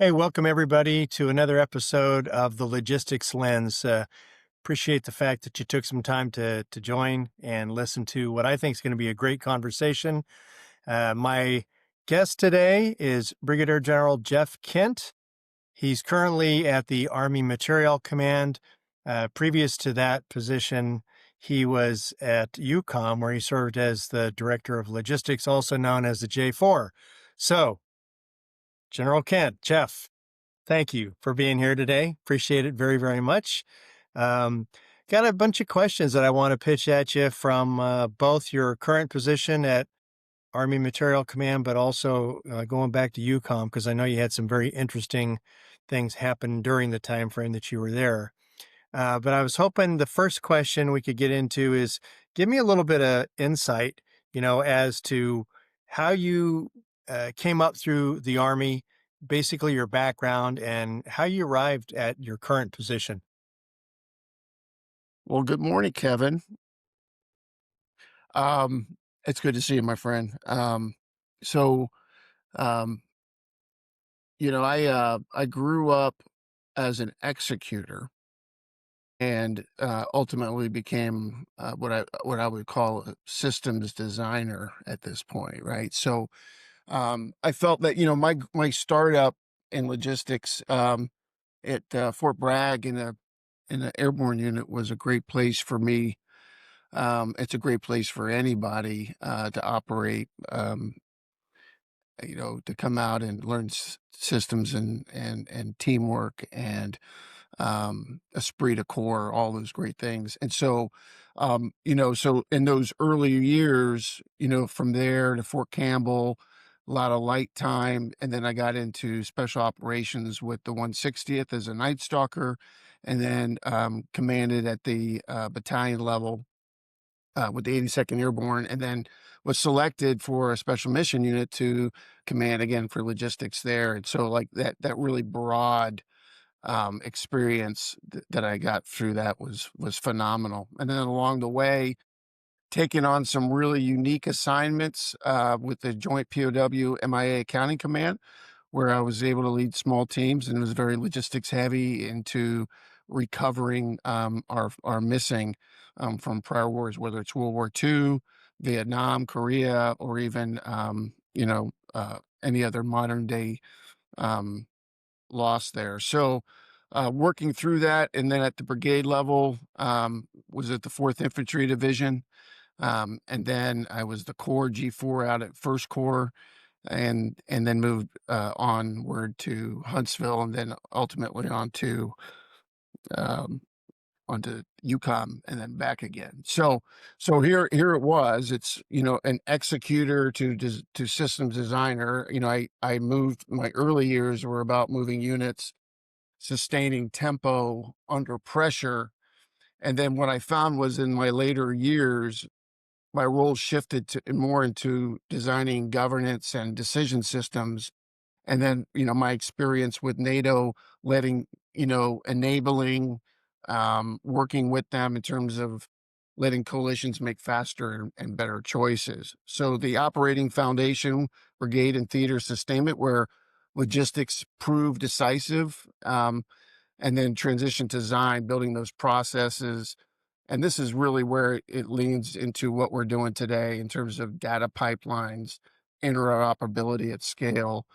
Hey, welcome everybody to another episode of the Logistics Lens. Appreciate the fact that you took some time to join and listen to what I think is going to be a great conversation. My guest today is Brigadier General Geoff Kent. He's currently at the Army Materiel Command. Previous to that position, he was at UCOM, where he served as the Director of Logistics, also known as the J4. So, General Kent, Geoff, thank you for being here today. Appreciate it very, very much. Um, Got a bunch of questions that I want to pitch at you from both your current position at Army Materiel Command, but also going back to UCOM, because I know you had some very interesting things happen during the time frame that you were there. But I was hoping the first question we could get into is give me a little bit of insight, as to how you came up through the Army, basically your background, and how you arrived at your current position. Well, good morning, Kevin. It's good to see you, my friend. So, um, I grew up as an executor and ultimately became what I would call a systems designer at this point, right? So, I felt that my startup in logistics at Fort Bragg in the airborne unit was a great place for me. It's a great place for anybody to operate, to come out and learn systems and teamwork and esprit de corps, all those great things. And so, so in those early years, from there to Fort Campbell, a lot of light time. And then I got into special operations with the 160th as a Night Stalker, and then commanded at the battalion level with the 82nd Airborne, and then was selected for a special mission unit to command again for logistics there. And so, like that really broad experience that I got through that was phenomenal. And then along the way, taking on some really unique assignments with the Joint POW MIA Accounting Command, where I was able to lead small teams and it was very logistics heavy into recovering our missing from prior wars, whether it's World War II, Vietnam, Korea, or even any other modern day um, loss there. So working through that, and then at the brigade level, was at the 4th Infantry Division, and then I was the Corps G4 out at First Corps, and then moved onward to Huntsville, and then ultimately um, onto UCOM, and then back again. So here it was. It's an executor to systems designer. I moved. My early years were about moving units, sustaining tempo under pressure, and then what I found was in my later years my role shifted to more into designing governance and decision systems. And then, my experience with NATO, letting, enabling, working with them in terms of letting coalitions make faster and better choices. So the operating foundation, brigade and theater sustainment, where logistics proved decisive, and then transition to design, building those processes. And this is really where it leans into what we're doing today in terms of data pipelines, interoperability at scale,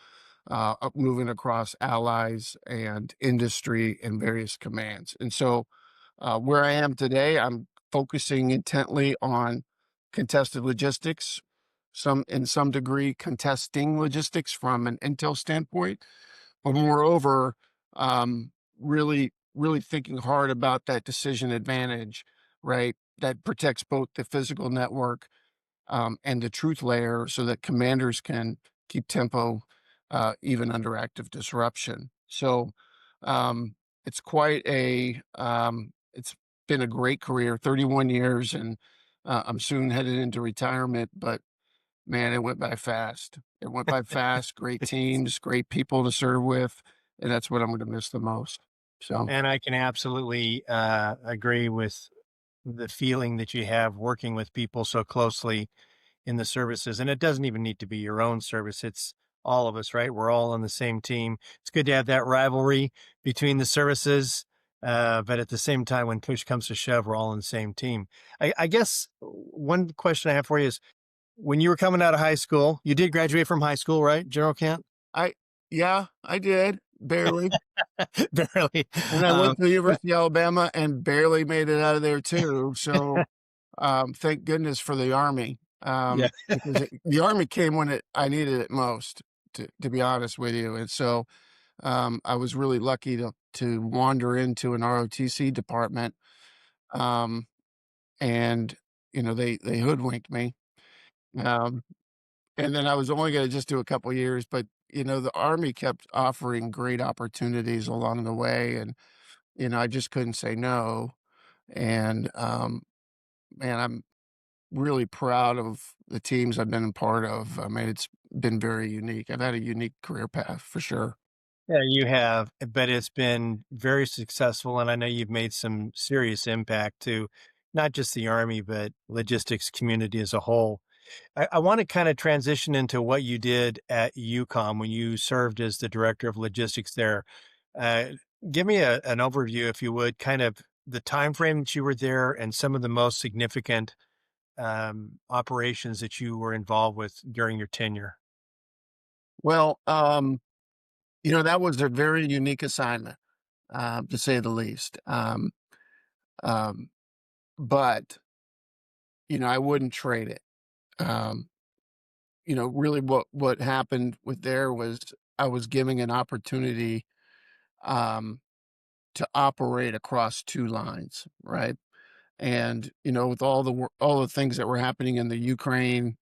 moving across allies and industry and various commands. And so, where I am today, I'm focusing intently on contested logistics, in some degree contesting logistics from an intel standpoint, but moreover, really thinking hard about that decision advantage, right? That protects both the physical network and the truth layer so that commanders can keep tempo even under active disruption. So it's it's been a great career, 31 years, and I'm soon headed into retirement, but man, it went by fast. It went by fast, great teams, great people to serve with, and that's what I'm gonna miss the most. So, And I can absolutely agree with the feeling that you have working with people so closely in the services. And it doesn't even need to be your own service. It's all of us, right? We're all on the same team. It's good to have that rivalry between the services, but at the same time, when push comes to shove, we're all on the same team. I guess one question I have for you is, when you were coming out of high school, you did graduate from high school, right, General Kent? I yeah, I did, barely, Barely. and I went Um, to the but University of Alabama and barely made it out of there too, so, thank goodness for the Army, yeah, because the Army came when I needed it most, to be honest with you, and so, I was really lucky to wander into an ROTC department, um, and, they hoodwinked me, um and then I was only gonna just do a couple years, but, the Army kept offering great opportunities along the way, and, I just couldn't say no, and, man, I'm really proud of the teams I've been a part of. I mean, it's been very unique. I've had a unique career path for sure. yeah, you have, but it's been very successful, and I know you've made some serious impact to not just the Army, but logistics community as a whole. I want to kind of transition into what you did at UCOM when you served as the director of logistics there. Uh, Give me an overview, if you would, kind of the time frame that you were there and some of the most significant operations that you were involved with during your tenure. Well, that was a very unique assignment, to say the least, um, but, I wouldn't trade it. Um, really what happened with there was I was giving an opportunity, um, to operate across 2 lines, right? And, with all the things that were happening in the Ukraine,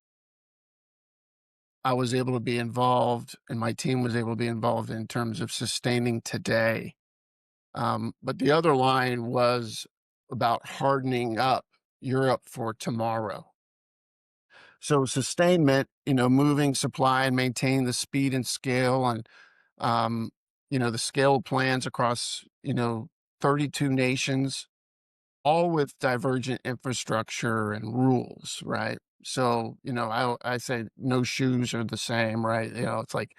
I was able to be involved and my team was able to be involved in terms of sustaining today. But the other line was about hardening up Europe for tomorrow. So sustainment, moving supply and maintaining the speed and scale and, um, the scale plans across, 32 nations, all with divergent infrastructure and rules, right? So, I say no shoes are the same, right? It's like,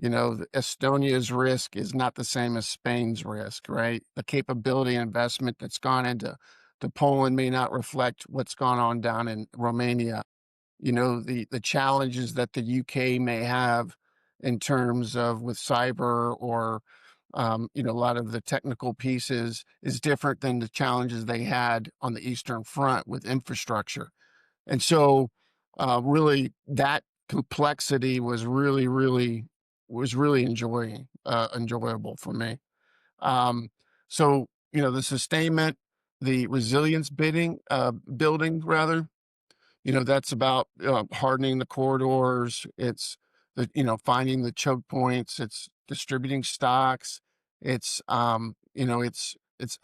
Estonia's risk is not the same as Spain's risk, right? The capability investment that's gone into Poland may not reflect what's gone on down in Romania. The challenges that the UK may have in terms of with cyber or, a lot of the technical pieces is different than the challenges they had on the Eastern Front with infrastructure. And so, really that complexity was really enjoyable for me. Um, so, the sustainment, the resilience building rather, that's about, hardening the corridors. It's finding the choke points. It's distributing stocks. It's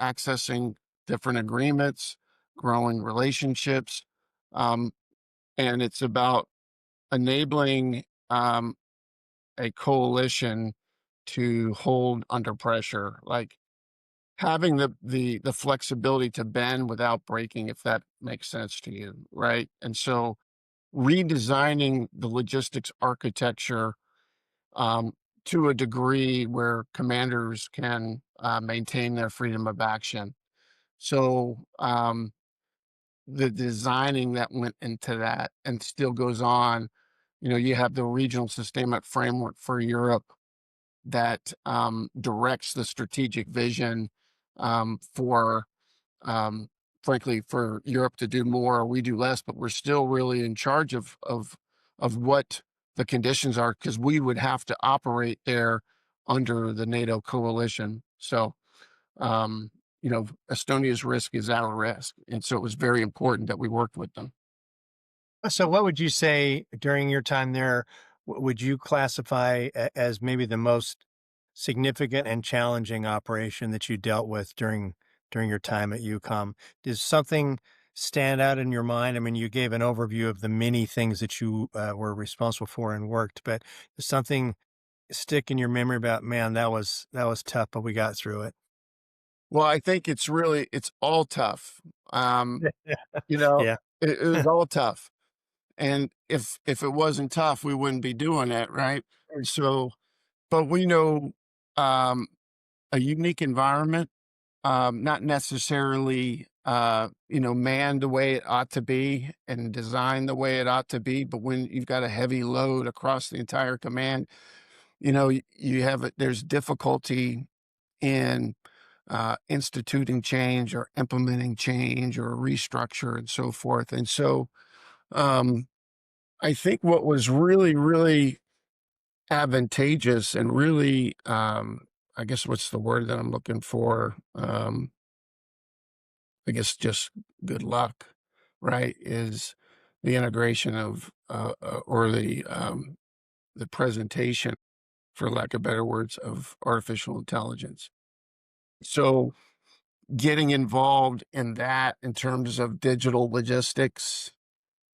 accessing different agreements, growing relationships, um, and it's about enabling, a coalition to hold under pressure, like having the flexibility to bend without breaking, if that makes sense to you, right? And so redesigning the logistics architecture, um, to a degree where commanders can, maintain their freedom of action. So, the designing that went into that and still goes on, you have the regional sustainment framework for Europe that, directs the strategic vision, for um, frankly, for Europe to do more, we do less, but we're still really in charge of what the conditions are because we would have to operate there under the NATO coalition. So, Estonia's risk is our risk, and so it was very important that we worked with them. So, what would you say during your time there? Would you classify as maybe the most significant and challenging operation that you dealt with during your time at UCOM? Does something stand out in your mind? I mean, you gave an overview of the many things that you were responsible for and worked, but does something stick in your memory about, man, that was tough, but we got through it? Well, I think it's all tough. Um, you know, Yeah. it was all tough. And if it wasn't tough, we wouldn't be doing it, right? And so, but we know, um, a unique environment, not necessarily, manned the way it ought to be and designed the way it ought to be. But when you've got a heavy load across the entire command, you have there's difficulty in instituting change or implementing change or restructure and so forth. And so, um, I think what was really, really advantageous and really, I guess what's the word that I'm looking for? I guess just good luck, right? Is the integration of, or the presentation, for lack of better words, of artificial intelligence. So getting involved in that in terms of digital logistics,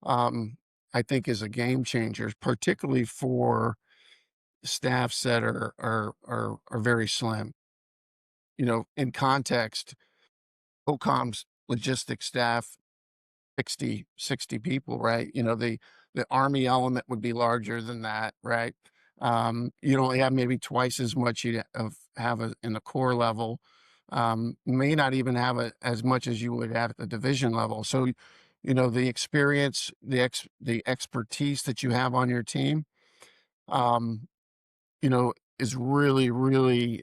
um, I think is a game changer, particularly for staffs that are very slim. In context, OCOM's logistics staff, 60 people, right? The Army element would be larger than that, right? You'd only have maybe twice as much in the corps level. May not even have as much as you would have at the division level. So, the experience, the expertise that you have on your team, um, is really, really,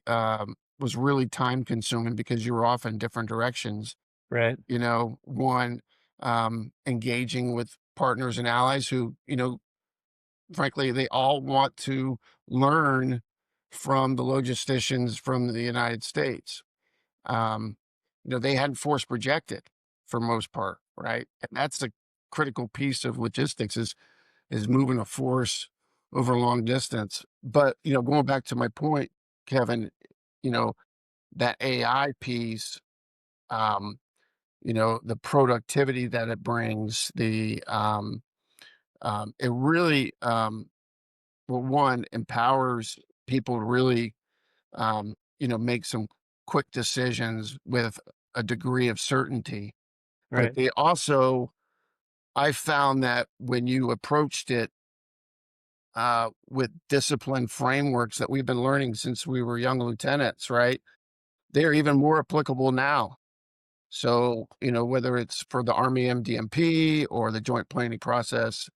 was really time consuming because you were off in different directions. Right. One, engaging with partners and allies who, frankly, they all want to learn from the logisticians from the United States. Um, they hadn't force projected for most part, right? And that's the critical piece of logistics is moving a force over a long distance. But, going back to my point, Kevin, you know, that AI piece, um, the productivity that it brings, it really, well, one, empowers people to really, make some quick decisions with a degree of certainty. But Right. they also, I found that when you approached it with discipline frameworks that we've been learning since we were young lieutenants, right? They're even more applicable now. So, whether it's for the Army MDMP or the joint planning process,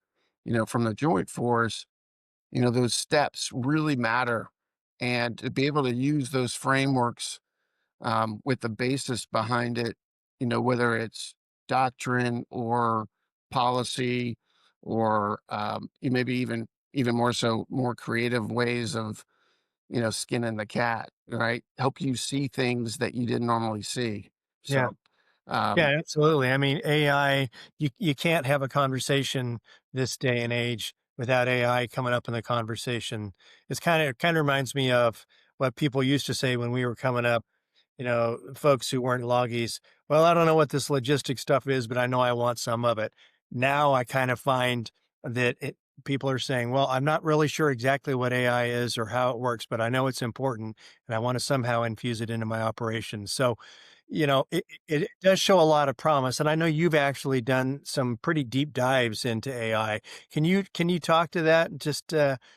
from the Joint Force, those steps really matter. And to be able to use those frameworks with the basis behind it, whether it's doctrine or policy or maybe even more so more creative ways of skinning the cat, right? Help you see things that you didn't normally see. Yeah. So, um, Yeah, absolutely. I mean, AI, you can't have a conversation this day and age without AI coming up in the conversation. It kind of reminds me of what people used to say when we were coming up, folks who weren't loggies. Well, I don't know what this logistic stuff is, but I know I want some of it. Now I kind of find that people are saying, well, I'm not really sure exactly what AI is or how it works, but I know it's important and I want to somehow infuse it into my operations. So, it does show a lot of promise. And I know you've actually done some pretty deep dives into AI. Can you talk to that? Just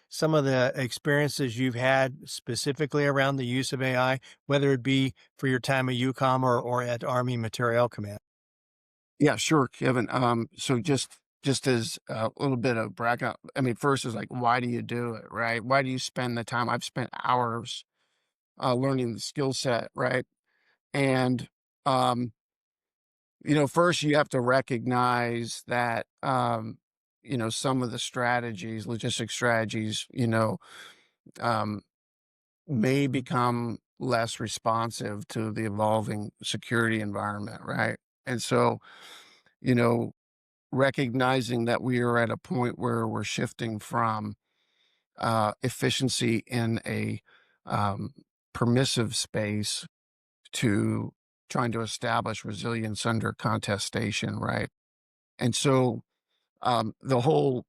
some of the experiences you've had specifically around the use of AI, whether it be for your time at UCOM or at Army Materiel Command. yeah, sure, Kevin. So just as a little bit of background, I mean, first is like, why do you do it, right? Why do you spend the time? I've spent hours learning the skill set, right? And um, first you have to recognize that some of the strategies, logistic strategies, um, may become less responsive to the evolving security environment, right? And so, you know, recognizing that we are at a point where we're shifting from efficiency in a um, permissive space to trying to establish resilience under contestation, right? And so the whole,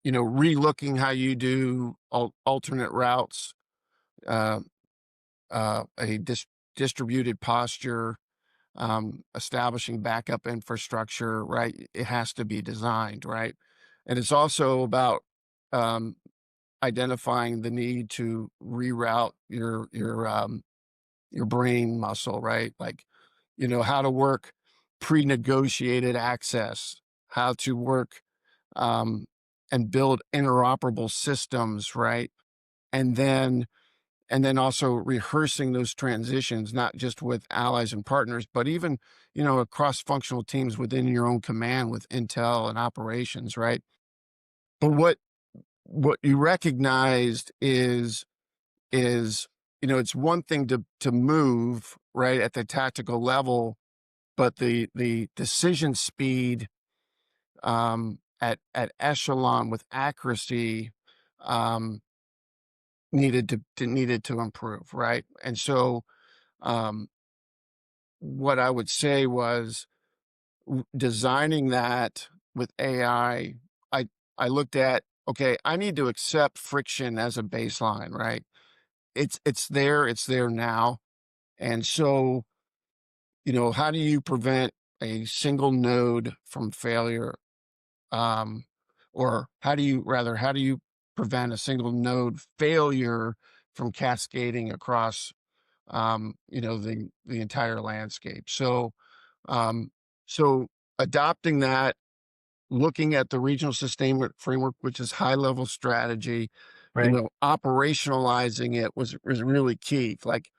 relooking how you do alternate routes, uh, a distributed posture, establishing backup infrastructure, right? It has to be designed, right? And it's also about um, identifying the need to reroute your brain muscle, right? Like, how to work pre-negotiated access, how to work um, and build interoperable systems, right? And then also rehearsing those transitions, not just with allies and partners, but even, across functional teams within your own command with intel and operations, right? But what you recognized is, it's one thing to move, right, at the tactical level, but the decision speed, at echelon with accuracy, um, needed to improve, right? And so, um, what I would say was designing that with AI, I looked at, okay, I need to accept friction as a baseline, right? It's there now. And so, how do you prevent a single node from failure? Um, or how do you prevent a single node failure from cascading across, the entire landscape? So, um, so adopting that, looking at the regional sustainment framework, which is high level strategy, Right. operationalizing it was really key. Like,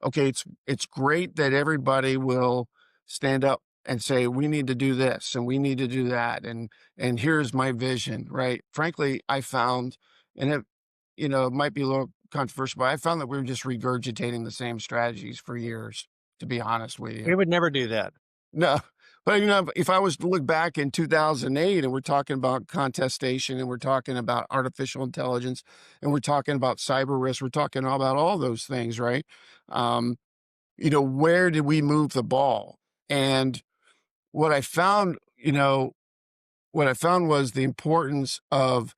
okay, it's great that everybody will stand up and say, "We need to do this, and we need to do that, and here's my vision," right? Frankly, I found, and it might be a little controversial, but I found that we were just regurgitating the same strategies for years, to be honest with you. We would never do that. No, but, if I was to look back in 2008 and we're talking about contestation and we're talking about artificial intelligence and we're talking about cyber risk, we're talking about all those things, right? Um, where did we move the ball? And what I found, was the importance of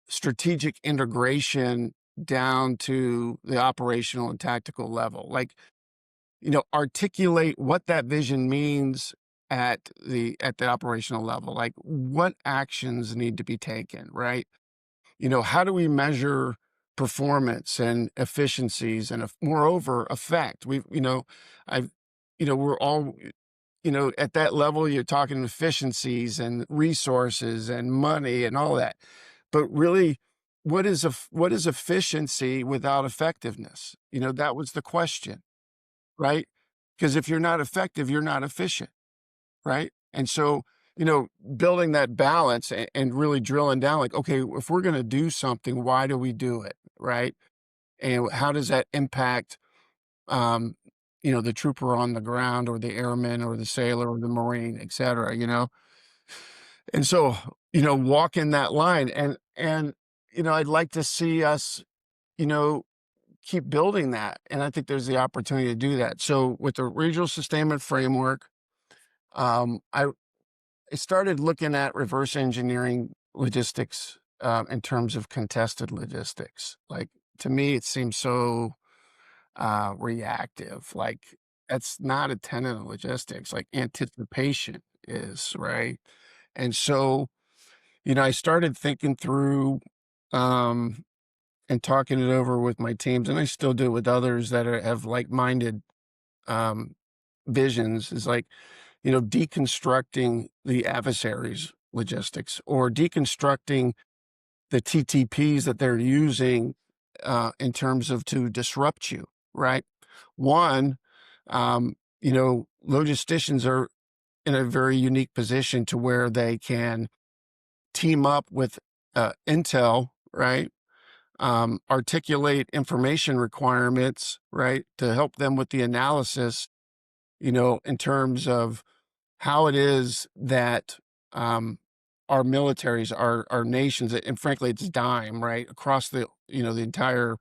strategic integration down to the operational and tactical level. Like, articulate what that vision means at the operational level. Like, what actions need to be taken, right? How do we measure performance and efficiencies and moreover effect? I've, we're all, at that level, you're talking efficiencies and resources and money and all that. But really, what is efficiency without effectiveness? That was the question, right? Because if you're not effective, you're not efficient, right? And so, building that balance and really drilling down, like, okay, if we're going to do something, why do we do it, right? And how does that impact, um, the trooper on the ground or the airman or the sailor or the Marine, et cetera, And so, walking that line and, I'd like to see us, you know, keep building that. And I think there's the opportunity to do that. So with the regional sustainment framework, I started looking at reverse engineering logistics, in terms of contested logistics. Like, to me, it seems so reactive. Like, that's not a tenet of logistics. Like, anticipation is, right? And so, I started thinking through, um, and talking it over with my teams, and I still do it with others that have like-minded um, visions. Is like, deconstructing the adversary's logistics or deconstructing the TTPs that they're using in terms of to disrupt you, right? One, logisticians are in a very unique position to where they can team up with intel, right? Articulate information requirements, right, to help them with the analysis, in terms of how it is that our militaries, our nations, and frankly, it's dime, right, across the entire,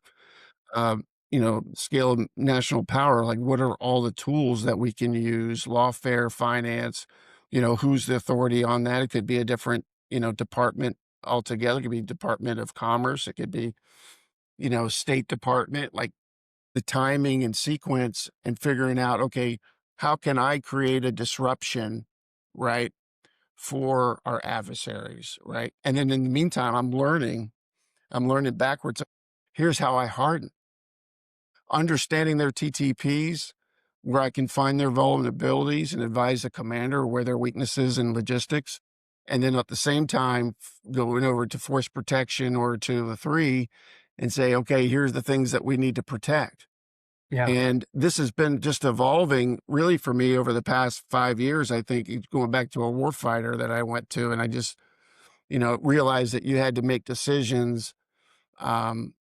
scale of national power. Like, what are all the tools that we can use? Lawfare, finance, who's the authority on that? It could be a different, department altogether. It could be Department of Commerce. It could be, State Department. Like, the timing and sequence and figuring out, okay, how can I create a disruption, right, for our adversaries, right? And then in the meantime, I'm learning backwards. Here's how I harden, understanding their TTPs, where I can find their vulnerabilities and advise the commander where their weaknesses in logistics. And then at the same time, going over to force protection or to the three and say, okay, here's the things that we need to protect. Yeah. And this has been just evolving really for me over the past 5 years. I think going back to a warfighter that I went to, and I just, realized that you had to make decisions um,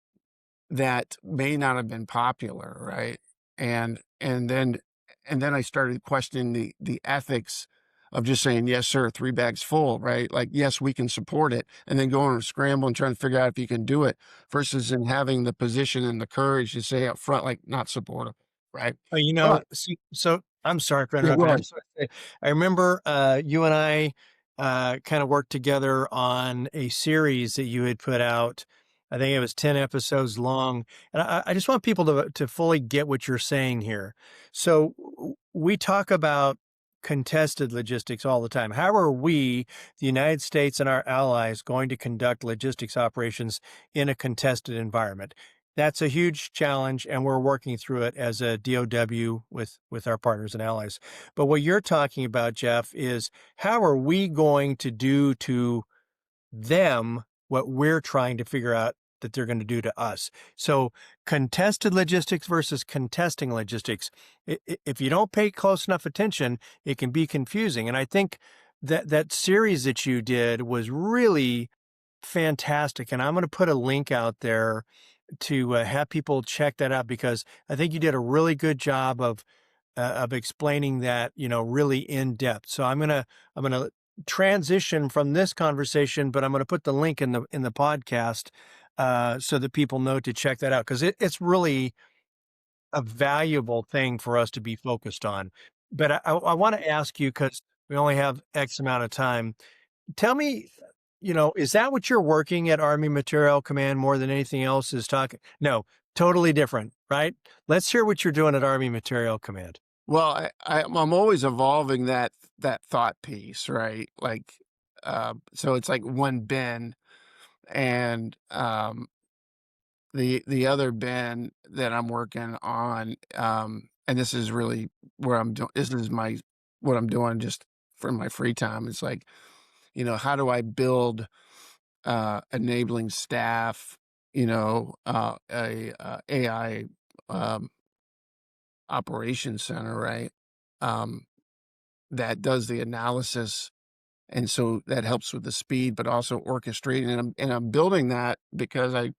that may not have been popular, right? And and then and then I started questioning the ethics of just saying, "Yes, sir, 3 bags full," right? Like, "Yes, we can support it," and then going and scramble and trying to figure out if you can do it versus in having the position and the courage to say up front, like, "Not supportive," right? Oh, But so I'm sorry for yeah, go interrupting. I ahead. just want to say, I remember you and I kind of worked together on a series that you had put out. I think it was 10 episodes long. And I just want people to fully get what you're saying here. So we talk about contested logistics all the time. How are we, the United States and our allies, going to conduct logistics operations in a contested environment? That's a huge challenge, and we're working through it as a DOW with our partners and allies. But what you're talking about, Jeff, is how are we going to do to them what we're trying to figure out that they're going to do to us? So, contested logistics versus contesting logistics. If you don't pay close enough attention, it can be confusing. And I think that series that you did was really fantastic. And I'm going to put a link out there to have people check that out because I think you did a really good job of explaining that, really in depth. So I'm gonna transition from this conversation, but I'm gonna put the link in the podcast so that people know to check that out because it's really a valuable thing for us to be focused on. But I want to ask you because we only have X amount of time. Tell me, is that what you're working at Army Materiel Command more than anything else is talking? No, totally different, right? Let's hear what you're doing at Army Materiel Command. Well, I'm always evolving that thought piece, right? Like, so it's like one bin, and the other bin that I'm working on, and this is really where I'm doing. This is my what I'm doing just for my free time. It's like, how do I build enabling staff? A AI um, operations center, right? Um, that does the analysis, and so that helps with the speed, but also orchestrating, and I'm building that because I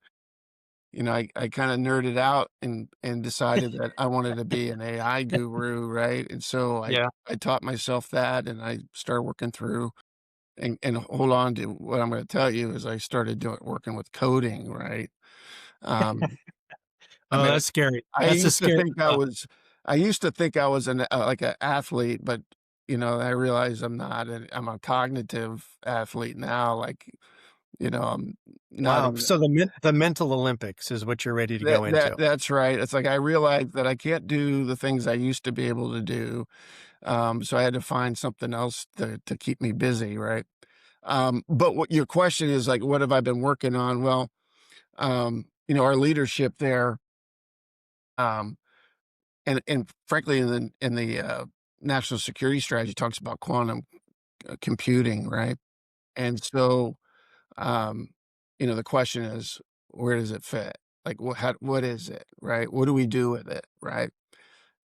kinda nerded out and decided that I wanted to be an AI guru, right? And so Yeah. I taught myself that, and I started working through and hold on to what I'm gonna tell you is I started doing working with coding, right? Um, I Oh, mean, that's scary. I That's a used to scary think thought. I used to think I was like, an athlete, but, I realize I'm not, and I'm a cognitive athlete now, like, I'm not Wow. even So the mental Olympics is what you're ready to that go that into. that's right. It's like I realized that I can't do the things I used to be able to do, so I had to find something else to keep me busy, right? But what your question is, like, what have I been working on? Well, our leadership there, um and frankly, in the national security strategy talks about quantum, computing, right? And so, um, the question is, where does it fit? Like, what is it, right? What do we do with it, right?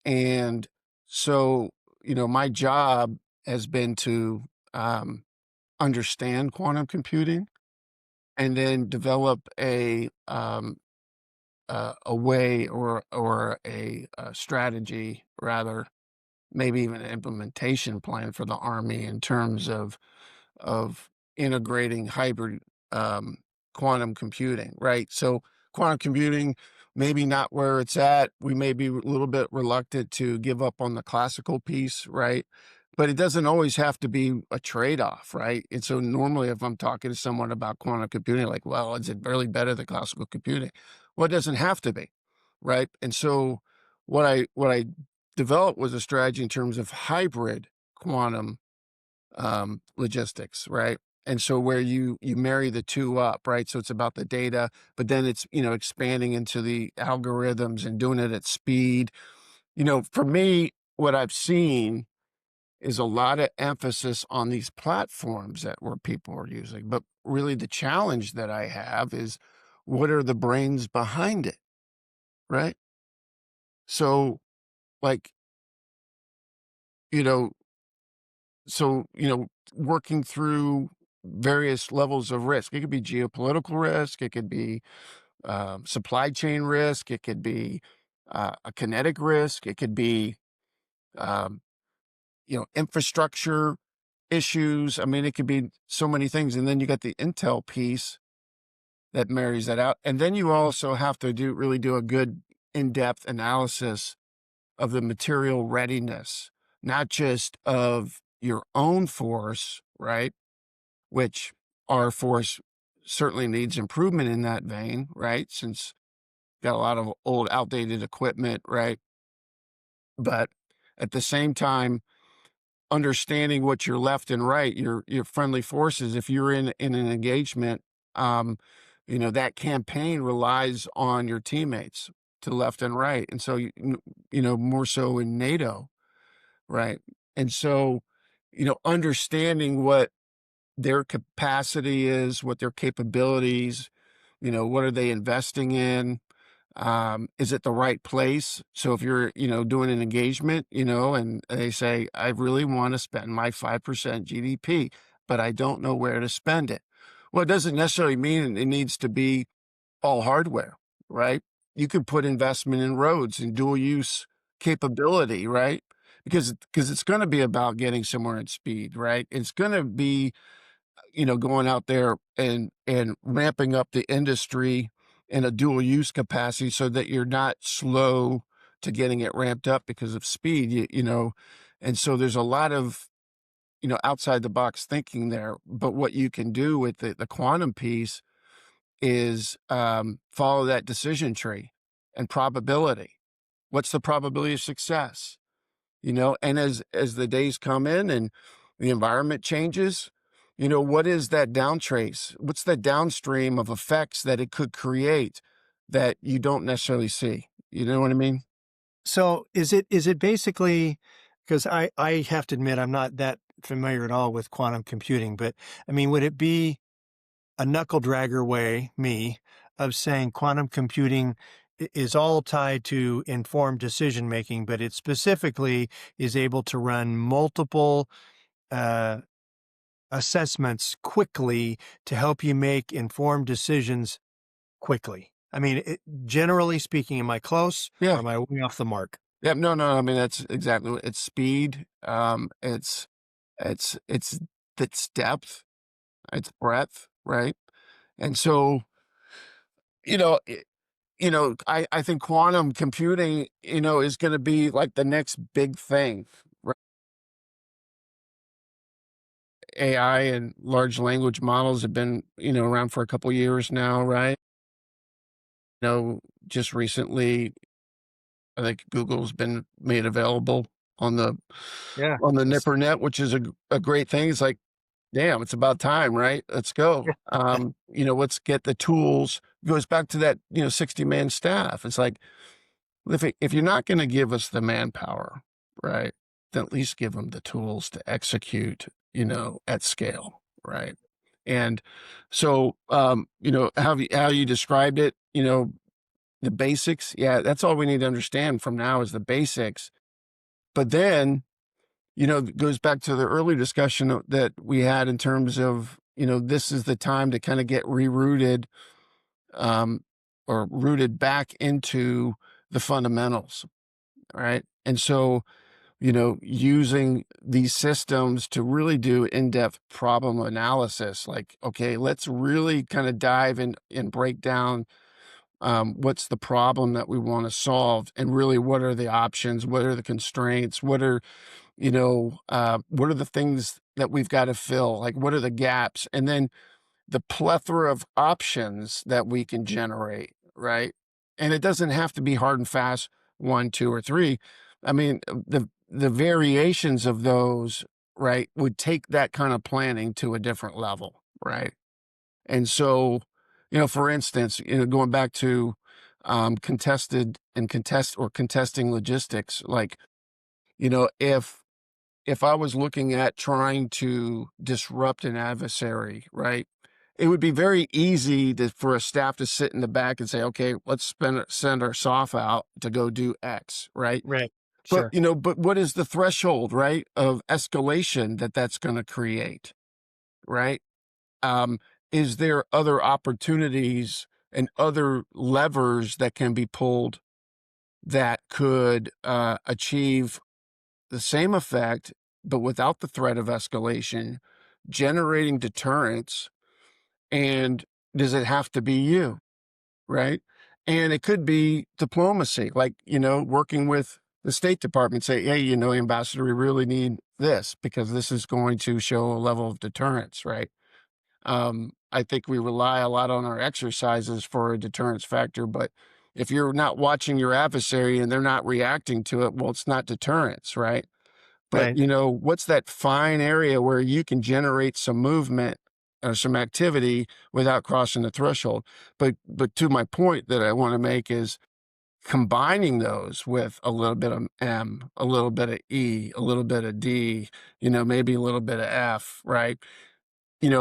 And so, my job has been to, understand quantum computing and then develop a way or a strategy rather, maybe even an implementation plan for the Army in terms of integrating hybrid, um, quantum computing, right? So, quantum computing, maybe not where it's at. We may be a little bit reluctant to give up on the classical piece, right? But it doesn't always have to be a trade-off, right? And so normally if I'm talking to someone about quantum computing, like, well, is it really better than classical computing? Well, it doesn't have to be, right? And so what I developed was a strategy in terms of hybrid quantum logistics, right? And so where you marry the two up, right? So it's about the data, but then it's, expanding into the algorithms and doing it at speed. For me, what I've seen is a lot of emphasis on these platforms that where people are using. But really the challenge that I have is what are the brains behind it, right? So like, you know, working through various levels of risk. It could be geopolitical risk, it could be supply chain risk, it could be a kinetic risk, it could be um, infrastructure issues. I mean, it could be so many things. And then you got the intel piece that marries that out. And then you also have to really do a good in-depth analysis of the material readiness, not just of your own force, right? Which our force certainly needs improvement in that vein, right? Since got a lot of old, outdated equipment, right? But at the same time, understanding what your left and right, your friendly forces, if you're in an engagement, um, that campaign relies on your teammates to left and right. And so, more so in NATO, right? And so, understanding what their capacity is, what their capabilities, what are they investing in? Is it the right place? So if you're, doing an engagement, and they say, I really want to spend my 5% GDP, but I don't know where to spend it. Well, it doesn't necessarily mean it needs to be all hardware, right? You could put investment in roads and dual use capability, right? Because it's going to be about getting somewhere in speed, right? It's going to be, going out there and ramping up the industry in a dual use capacity so that you're not slow to getting it ramped up because of speed, and so there's a lot of, outside the box thinking there. But what you can do with the quantum piece is follow that decision tree and probability. What's the probability of success? And as the days come in and the environment changes, what is that down trace? What's the downstream of effects that it could create that you don't necessarily see? You know what I mean? So is it basically, because I have to admit I'm not that familiar at all with quantum computing, but I mean, would it be a knuckle dragger way, me, of saying quantum computing is all tied to informed decision making, but it specifically is able to run multiple uh, assessments quickly to help you make informed decisions quickly? I mean, generally speaking, am I close or Yeah. am I way off the mark? Yeah. No, no. I mean, that's exactly it's speed. It's, it's depth, it's breadth, right? And so, you know, I think quantum computing, is going to be like the next big thing. Right? AI and large language models have been, around for a couple years now, right? Just recently, I think Google's been made available on the Yeah. on the That's, NipperNet, which is a great thing. It's like, damn, it's about time, right? Let's go. Let's get the tools. Goes back to that, 60-man staff. It's like, if you're not going to give us the manpower, right, then at least give them the tools to execute, at scale, right? And so, how you described it, the basics, yeah, that's all we need to understand from now is the basics. But then, it goes back to the earlier discussion that we had in terms of, this is the time to kind of get rerouted, um, or rooted back into the fundamentals, right? And so, using these systems to really do in-depth problem analysis, like, okay, let's really kind of dive in and break down what's the problem that we want to solve, and really what are the options, what are the constraints, what are the things that we've got to fill, like what are the gaps, and then the plethora of options that we can generate, right? And it doesn't have to be hard and fast one, two, or three. I mean, the variations of those, right, would take that kind of planning to a different level, right? And so, for instance, going back to contested and contesting logistics, like, if I was looking at trying to disrupt an adversary, right, it would be very easy for a staff to sit in the back and say, okay, send our SOF out to go do X, right? Right. But, Sure. but what is the threshold, right, of escalation that's going to create, right? Um, is there other opportunities and other levers that can be pulled that could achieve the same effect, but without the threat of escalation, generating deterrence? And does it have to be you, right? And it could be diplomacy, like, working with the State Department, say, hey, Ambassador, we really need this because this is going to show a level of deterrence, right? I think we rely a lot on our exercises for a deterrence factor, but if you're not watching your adversary and they're not reacting to it, well, it's not deterrence, right? But, Right. what's that fine area where you can generate some movement or some activity without crossing the threshold? But to my point that I want to make is combining those with a little bit of M, a little bit of E, a little bit of D, maybe a little bit of F, right? You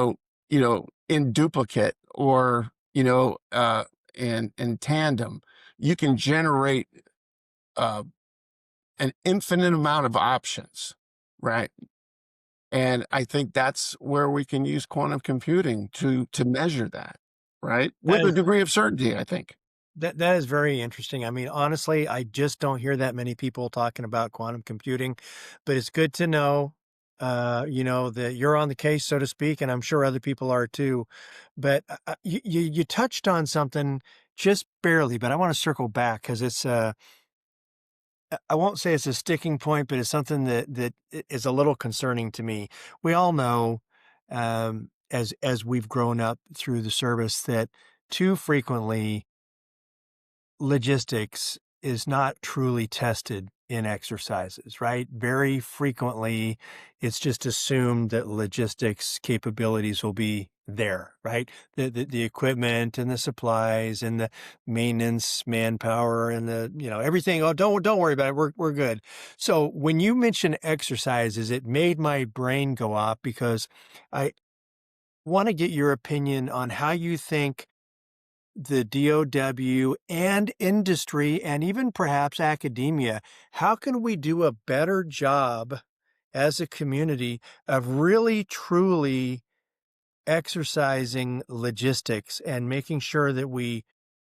know, in duplicate or, in tandem, you can generate uh, an infinite amount of options, right? And I think that's where we can use quantum computing to measure that, right? That With a is degree of certainty, I think. that is very interesting. I mean, honestly, I just don't hear that many people talking about quantum computing, but it's good to know, that you're on the case, so to speak, and I'm sure other people are too. But you touched on something just barely, but I want to circle back because it's I won't say it's a sticking point, but it's something that is a little concerning to me. We all know, as we've grown up through the service, that too frequently logistics is not truly tested in exercises, right? Very frequently, it's just assumed that logistics capabilities will be there, right? The equipment and the supplies and the maintenance, manpower and everything. Oh, don't worry about it. We're good. So when you mention exercises, it made my brain go off because I want to get your opinion on how you think the DOW and industry and even perhaps academia, how can we do a better job as a community of really truly exercising logistics and making sure that we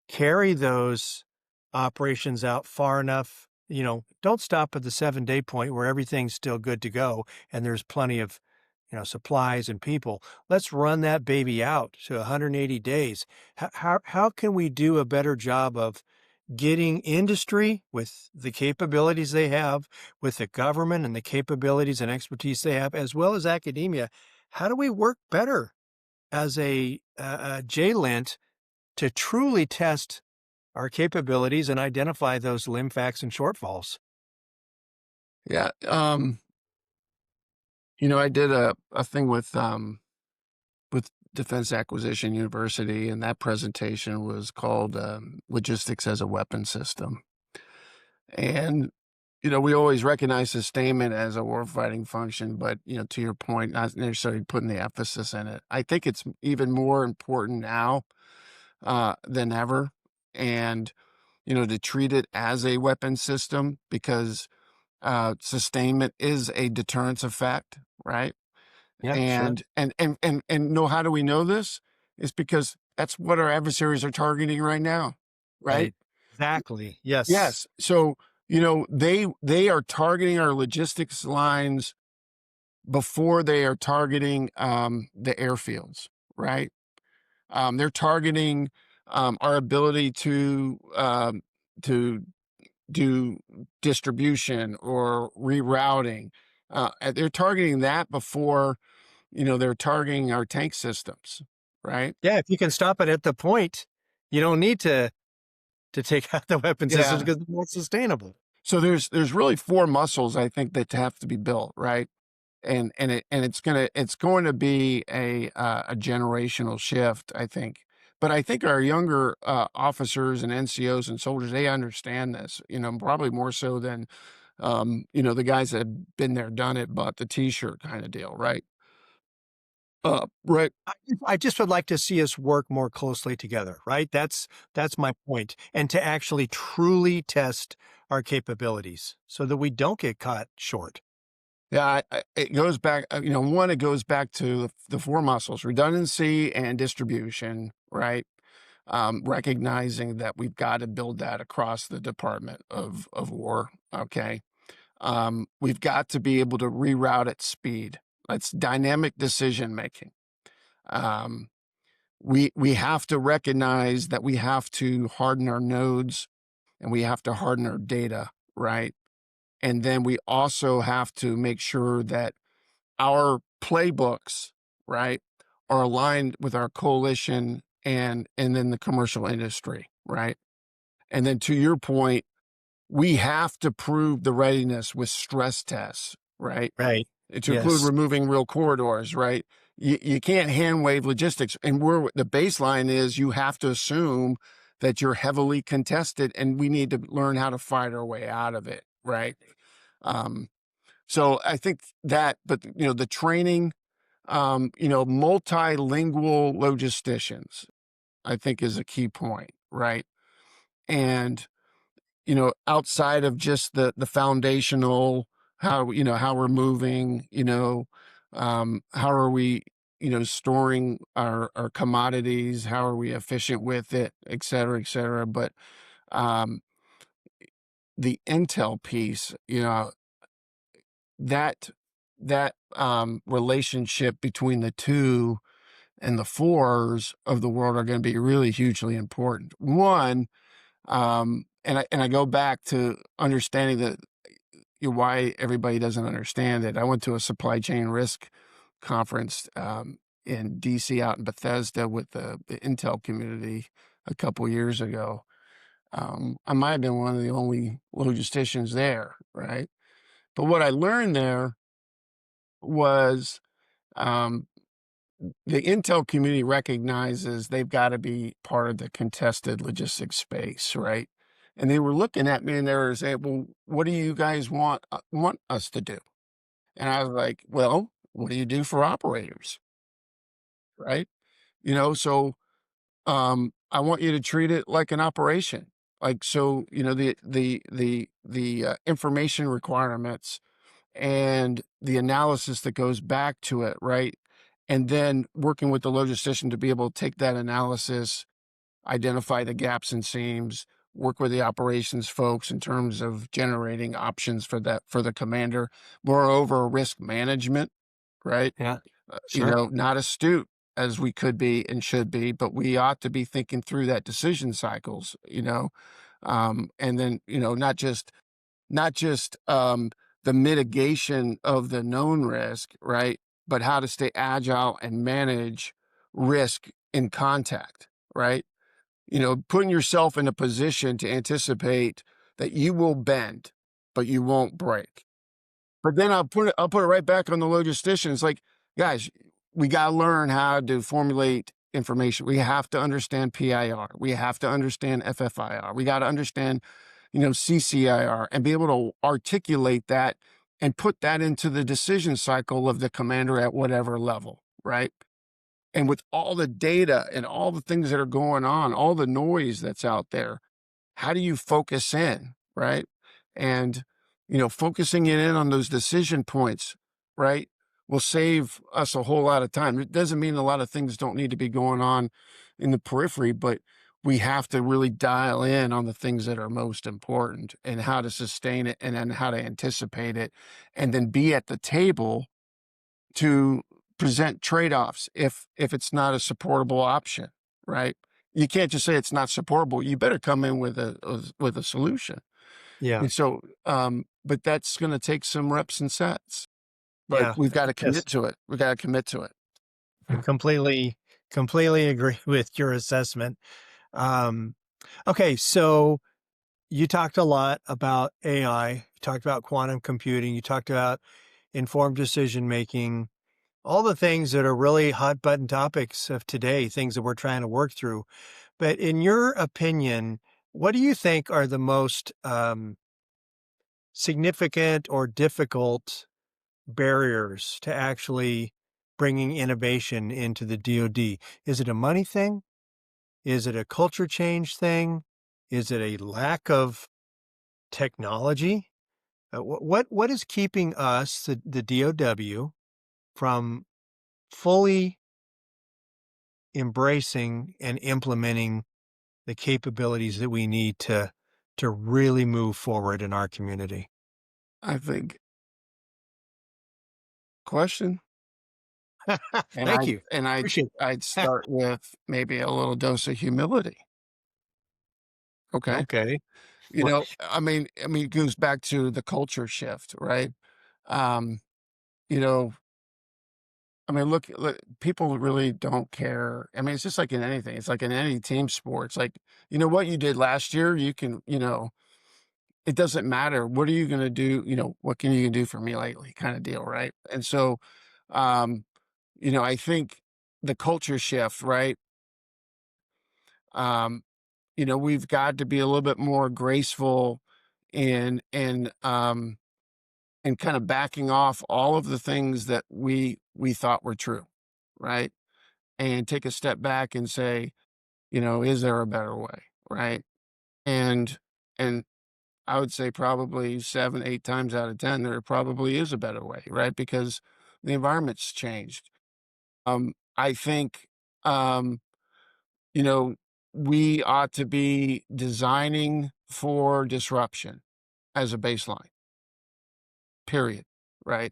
carry those operations out far enough, don't stop at the 7-day point where everything's still good to go and there's plenty of, supplies and people. Let's run that baby out to 180 days. How can we do a better job of getting industry with the capabilities they have, with the government and the capabilities and expertise they have, as well as academia? How do we work better as a JLINT to truly test our capabilities and identify those limb facts and shortfalls? Yeah. I did a thing with Defense Acquisition University, and that presentation was called Logistics as a Weapon System. And, we always recognize sustainment as a warfighting function, but, to your point, not necessarily putting the emphasis in it. I think it's even more important now than ever. And, to treat it as a weapon system because sustainment is a deterrence effect, right? Yeah, sure. And know how do we know this? It's because that's what our adversaries are targeting right now, right? Right. Exactly. Yes. Yes. So, they are targeting our logistics lines before they are targeting the airfields, right? They're targeting our ability to do distribution or rerouting. And they're targeting that before, they're targeting our tank systems, right? Yeah, if you can stop it at the point, you don't need to take out the weapon systems Yeah. because it's more sustainable. So there's really 4 muscles I think that have to be built, right? It's going to be a generational shift, I think. But I think our younger officers and NCOs and soldiers, they understand this, probably more so than the guys that have been there, done it, bought the T-shirt kind of deal, right? Right. I just would like to see us work more closely together, right? That's my point, and to actually truly test our capabilities so that we don't get caught short. Yeah, it goes back, one, it goes back to the 4 muscles: redundancy and distribution, right? Recognizing that we've got to build that across the Department of War. Okay. We've got to be able to reroute at speed. That's dynamic decision making. Um, we have to recognize that we have to harden our nodes and we have to harden our data, right? And then we also have to make sure that our playbooks, right, are aligned with our coalition and then the commercial industry, right? And then to your point, we have to prove the readiness with stress tests, right? Right. To include Yes. removing real corridors, right? You can't hand wave logistics. And the baseline is you have to assume that you're heavily contested and we need to learn how to fight our way out of it, right? Um, so I think that, but the training, multilingual logisticians, I think is a key point, right? And outside of just the foundational, how we're moving, how are we, storing our commodities, how are we efficient with it, et cetera, et cetera. But um, the intel piece, that relationship between the 2 and the 4s of the world are going to be really hugely important. One, and I go back to understanding that why everybody doesn't understand it. I went to a supply chain risk conference in DC out in Bethesda with the Intel community a couple years ago. I might have been one of the only logisticians there, right? But what I learned there was um, the Intel community recognizes they've got to be part of the contested logistics space, right? And they were looking at me and they were saying, "Well, what do you guys want us to do?" And I was like, "Well, what do you do for operators, right? So I want you to treat it like an operation. Like so, the information requirements and the analysis that goes back to it, right? And then working with the logistician to be able to take that analysis, identify the gaps and seams, work with the operations folks in terms of generating options for the commander. Moreover, risk management, right? Yeah. Sure. Not astute as we could be and should be, but we ought to be thinking through that decision cycles, and then, not just the mitigation of the known risk, right? But how to stay agile and manage risk in contact, right? Putting yourself in a position to anticipate that you will bend, but you won't break. But then I'll put it right back on the logistician. It's like, guys, we got to learn how to formulate information. We have to understand PIR. We have to understand FFIR. We got to understand, CCIR and be able to articulate that and put that into the decision cycle of the commander at whatever level, right? And with all the data and all the things that are going on, all the noise that's out there, how do you focus in, right? And, focusing it in on those decision points, right, will save us a whole lot of time. It doesn't mean a lot of things don't need to be going on in the periphery, but we have to really dial in on the things that are most important and how to sustain it and then how to anticipate it and then be at the table to present trade-offs if it's not a supportable option, right? You can't just say it's not supportable. You better come in with a solution. Yeah. And so, but that's going to take some reps and sets. But Yeah. we've got to Yes. commit to it. We got to commit to it. Completely, completely agree with your assessment. Um, okay. So you talked a lot about AI, you talked about quantum computing, you talked about informed decision making, all the things that are really hot button topics of today, things that we're trying to work through. But in your opinion, what do you think are the most significant or difficult barriers to actually bringing innovation into the DoD? Is it a money thing? Is it a culture change thing? Is it a lack of technology? What is keeping us, the DOW, from fully embracing and implementing the capabilities that we need to really move forward in our community? I think question, and Thank I you. and I Appreciate I'd that. start with maybe a little dose of humility. Okay. Okay. You know, it goes back to the culture shift, right? Um, you know, look, people really don't care. I mean, it's just like in anything. It's like in any team sport. It's like, what you did last year, you can, it doesn't matter. What are you going to do? What can you do for me lately kind of deal, right? And so, um, I think the culture shift, right? Um, we've got to be a little bit more graceful in kind of backing off all of the things that we thought were true, right? And take a step back and say, is there a better way, right? And and I would say probably 7, 8 times out of 10, there probably is a better way, right? Because the environment's changed. I think, um, you know, we ought to be designing for disruption as a baseline, period, right?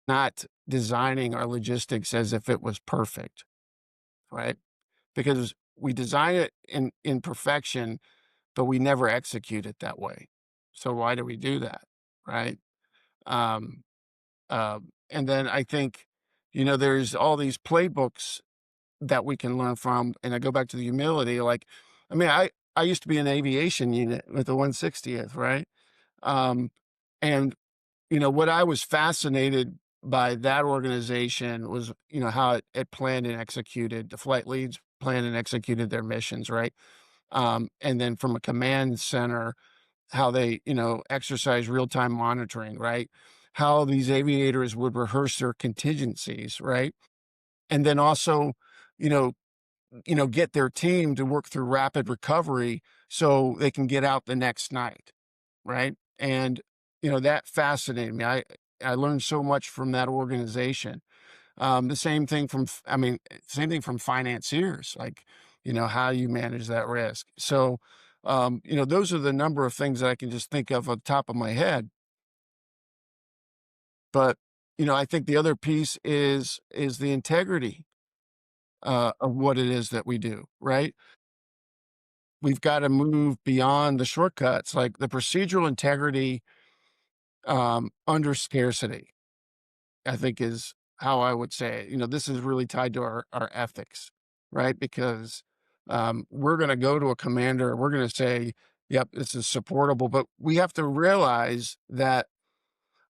Not designing our logistics as if it was perfect, right? Because we design it in perfection, but we never execute it that way. So why do we do that, right? Um, and then I think, there's all these playbooks that we can learn from, and I go back to the humility. Like, I used to be an aviation unit with the 160th, right? Um, and what I was fascinated by that organization was, how it planned and executed. The flight leads planned and executed their missions, right? And then from a command center, how they, exercise real-time monitoring, right? How these aviators would rehearse their contingencies, right? And then also, you know, get their team to work through rapid recovery so they can get out the next night, right? And, that fascinated me. I learned so much from that organization. The same thing from, same thing from financiers, like, how you manage that risk. So, those are the number of things that I can just think of on top of my head. But, I think the other piece is the integrity of what it is that we do, right? We've got to move beyond the shortcuts, like the procedural integrity under scarcity, I think is how I would say it. This is really tied to our ethics, right? Because we're going to go to a commander, we're going to say, yep, this is supportable, but we have to realize that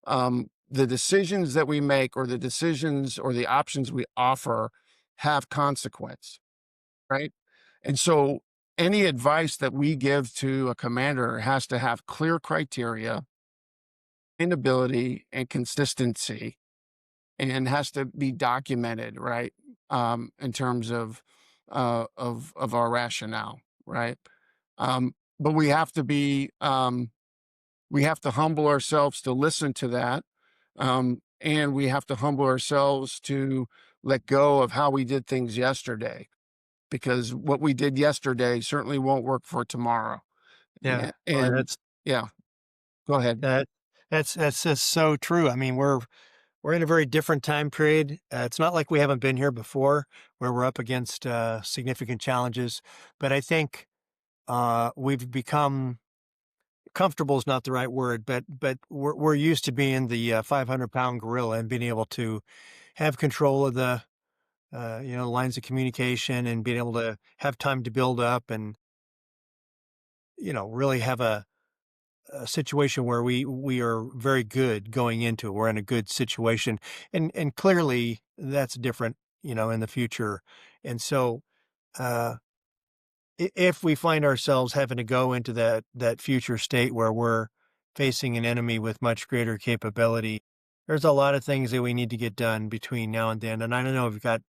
the decisions that we make or the decisions or the options we offer have consequence, right? And so any advice that we give to a commander has to have clear criteria, ability, and consistency, and has to be documented, right? In terms of our rationale, right? But we have to humble ourselves to listen to that, and we have to humble ourselves to let go of how we did things yesterday, because what we did yesterday certainly won't work for tomorrow. Yeah. Well, And yeah, go ahead. that that's just so true. I mean, we're in a very different time period. It's not like we haven't been here before, where we're up against significant challenges. But I think we've become comfortable is not the right word, but we're used to being the 500-pound gorilla and being able to have control of the lines of communication and being able to have time to build up and really have a situation where we are very good going into it. We're in a good situation, and clearly that's different, in the future. And so, uh, if we find ourselves having to go into that future state where we're facing an enemy with much greater capability, there's a lot of things that we need to get done between now and then. And I don't know, we've got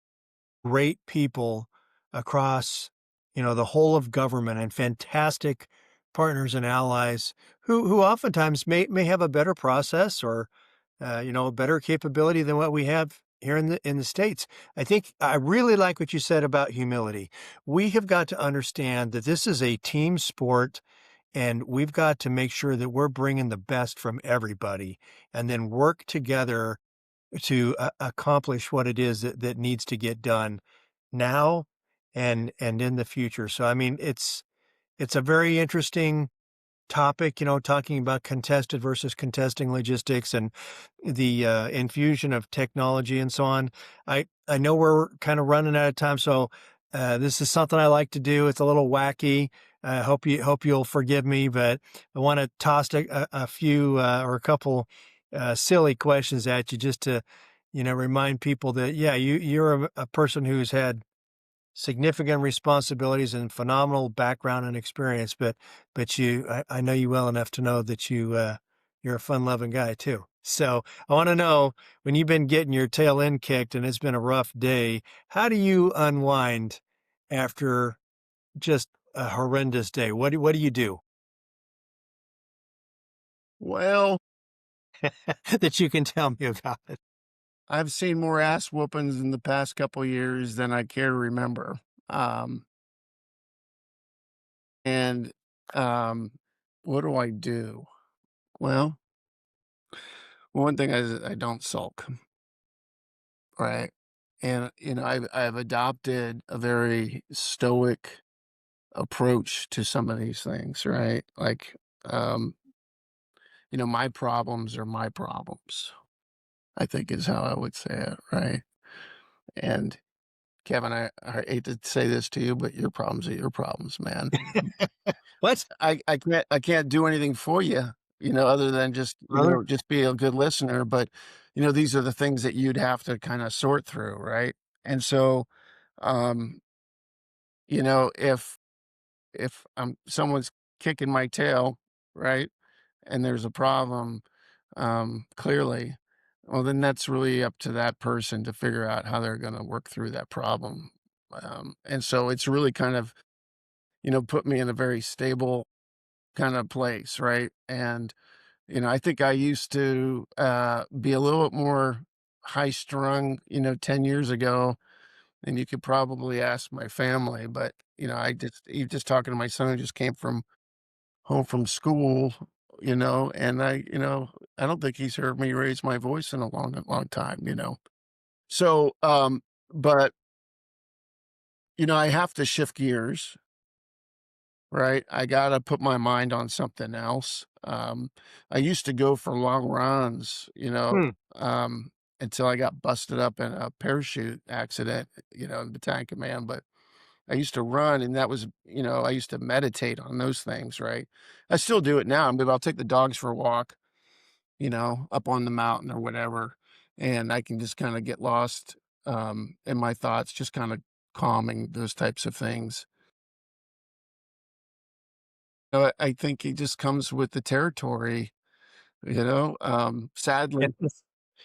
great people across, the whole of government and fantastic partners and allies who oftentimes may have a better process or a better capability than what we have here in the States. I think I really like what you said about humility. We have got to understand that this is a team sport, and we've got to make sure that we're bringing the best from everybody and then work together to accomplish what it is that needs to get done now and in the future. So I mean, it's a very interesting topic, talking about contested versus contesting logistics and the infusion of technology and so on. I know we're kind of running out of time, so this is something I like to do. It's a little wacky. I hope you'll forgive me, but I want to toss a few or a couple silly questions at you just to remind people that yeah, you're a person who's had significant responsibilities and phenomenal background and experience, but I know you well enough to know that you're a fun-loving guy too. So I want to know, when you've been getting your tail end kicked and it's been a rough day, how do you unwind after just a horrendous day? What do you do Well, that you can tell me about it? I've seen more ass whoopings in the past couple years than I care to remember. Um, and um, what do I do? Well, one thing is I don't sulk, right? And I've adopted a very stoic approach to some of these things, right? Like, um, my problems are my problems, I think is how I would say it, right? And Kevin, I hate to say this to you, but your problems are your problems, man. What, I can't do anything for you, other than just, brother? just be a good listener, but, these are the things that you'd have to kinda sort through, right? And so, um, if someone's kicking my tail, right, and there's a problem, clearly, well, then that's really up to that person to figure out how they're gonna work through that problem. And so it's really kind of, put me in a very stable kind of place, right? And, I think I used to be a little bit more high strung, 10 years ago. And you could probably ask my family, but you just talking to my son who just came from home from school, and I don't think he's heard me raise my voice in a long, long time. So, but I have to shift gears, right? I gotta put my mind on something else. I used to go for long runs, Hmm. until I got busted up in a parachute accident, in battalion command. But I used to run, and that was, I used to meditate on those things, right? I still do it now. Maybe I'll take the dogs for a walk, up on the mountain or whatever, and I can just kind of get lost in my thoughts, just kind of calming those types of things. I think it just comes with the territory, sadly.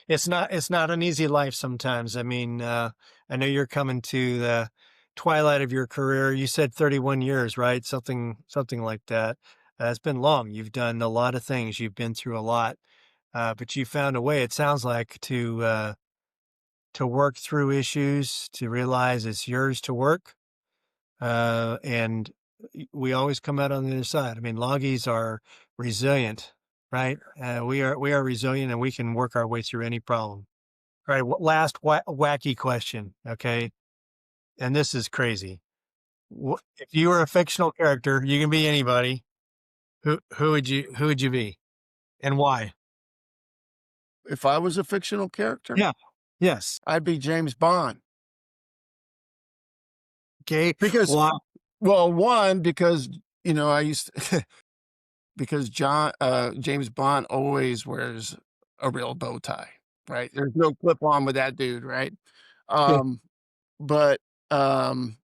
It's not an easy life sometimes. I mean, I know you're coming to the twilight of your career. You said 31 years, right? Something like that. It's been long. You've done a lot of things. You've been through a lot, but you found a way. It sounds like to work through issues, to realize it's yours to work, and we always come out on the other side. I mean, Loggies are resilient, right? We are resilient, and we can work our way through any problem. All right, last wacky question, okay? And this is crazy. If you were a fictional character, you can be anybody. Who would you be, and why? If I was a fictional character, Yeah. Yes. I'd be James Bond. Okay. Because Why? well, one, because, I used because James Bond always wears a real bow tie, right? There's no clip on with that dude, right? Um, but, um,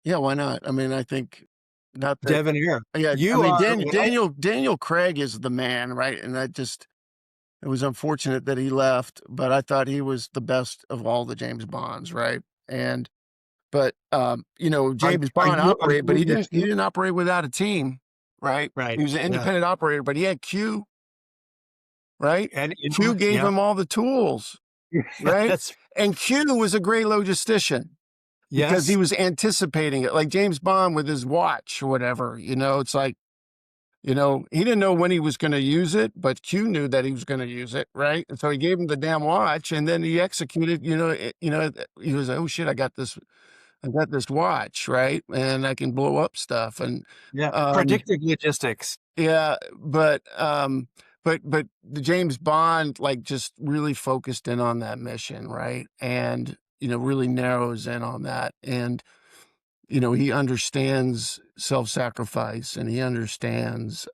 yeah, why not? I mean, I think not that Debonair. yeah, I You mean, are what I Daniel Craig is the man, right? And I just it was unfortunate that he left, but I thought he was the best of all the James Bonds, right? And but, James Bond are operated, but you with he you? didn't operate without a team, right? Right. He was an Yeah. independent operator, but he had Q, right? And, Q gave yeah. him all the tools, right? That's And Q was a great logistician because he yes. was anticipating it, like James Bond with his watch or whatever, it's like, he didn't know when he was gonna use it, but Q knew that he was gonna use it, right? And so he gave him the damn watch, and then he executed, he was like, "Oh shit, I got this watch, right? And I can blow up stuff." And, Yeah. um, Predictive logistics. yeah, but the James Bond, like, just really focused in on that mission, right? And, really narrows in on that. And, he understands self-sacrifice and he understands,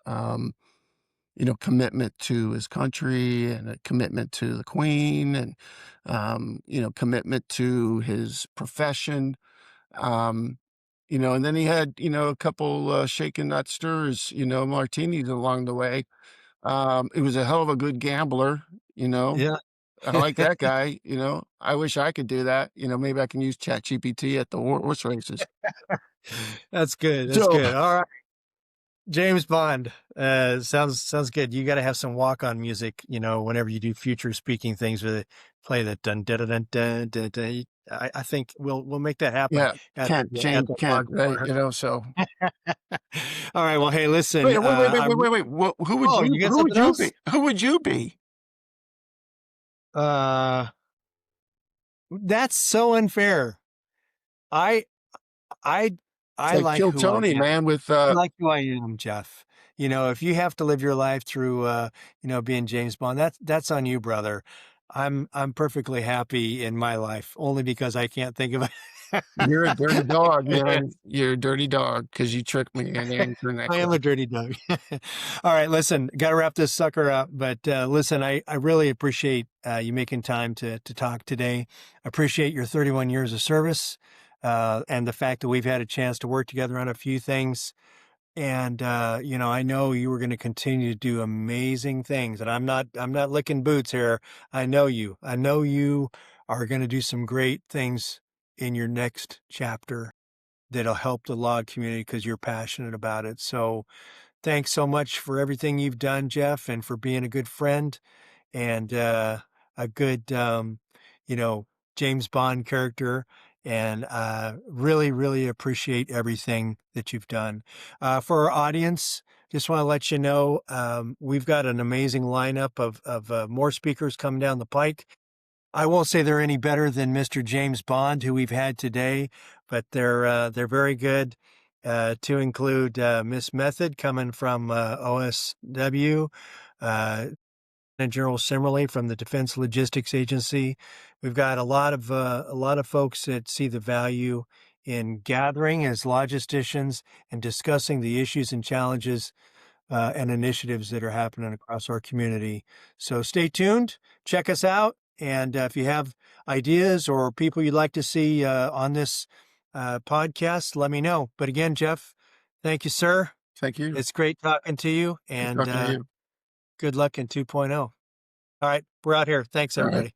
commitment to his country and a commitment to the Queen and, commitment to his profession. Um, and then he had, a couple, shaken not stirs, martinis along the way. He was a hell of a good gambler, you know. Yeah. I like that guy, I wish I could do that, maybe I can use ChatGPT at the horse races. That's good. That's So, good. All right. James Bond. Sounds good. You got to have some walk-on music, whenever you do future speaking things with it. Play that dun dun dun dun dun. Dun. I think we'll make that happen yeah, at Kent, at James the Kent, log right, corner. so All right. Well, hey, listen. wait, wha Oh, you got something else? who would you be? Uh, that's so unfair. I I It's I like like Kill who I Tony, am. man, with, I like who I am, Jeff. If you have to live your life through, being James Bond, that's on you, brother. I'm perfectly happy in my life only because I can't think of you're a dirty dog, it. man. You're a dirty dog because you tricked me into answering that I am a question. dirty dog. All right, listen, got to wrap this sucker up. But listen, I really appreciate you making time to talk today. Appreciate your 31 years of service and the fact that we've had a chance to work together on a few things. And I know you were going to continue to do amazing things. And I'm not licking boots here. I know you. I know you are going to do some great things in your next chapter that'll help the log community because you're passionate about it. So thanks so much for everything you've done, Jeff, and for being a good friend and a good, you know, James Bond character. And really, really appreciate everything that you've done. For our audience, just want to let you know we've got an amazing lineup of more speakers coming down the pike. I won't say they're any better than Mr. James Bond, who we've had today, but they're very good. To include Miss Method coming from OSW, and General Simmerly from the Defense Logistics Agency. We've got a lot of folks that see the value in gathering as logisticians and discussing the issues and challenges and initiatives that are happening across our community. So stay tuned, check us out, and if you have ideas or people you'd like to see on this podcast, let me know. But again, Jeff, thank you, sir. Thank you. It's great talking to you, Good and talking to you. good luck in 2.0. All right, we're out here. Thanks, All right. everybody.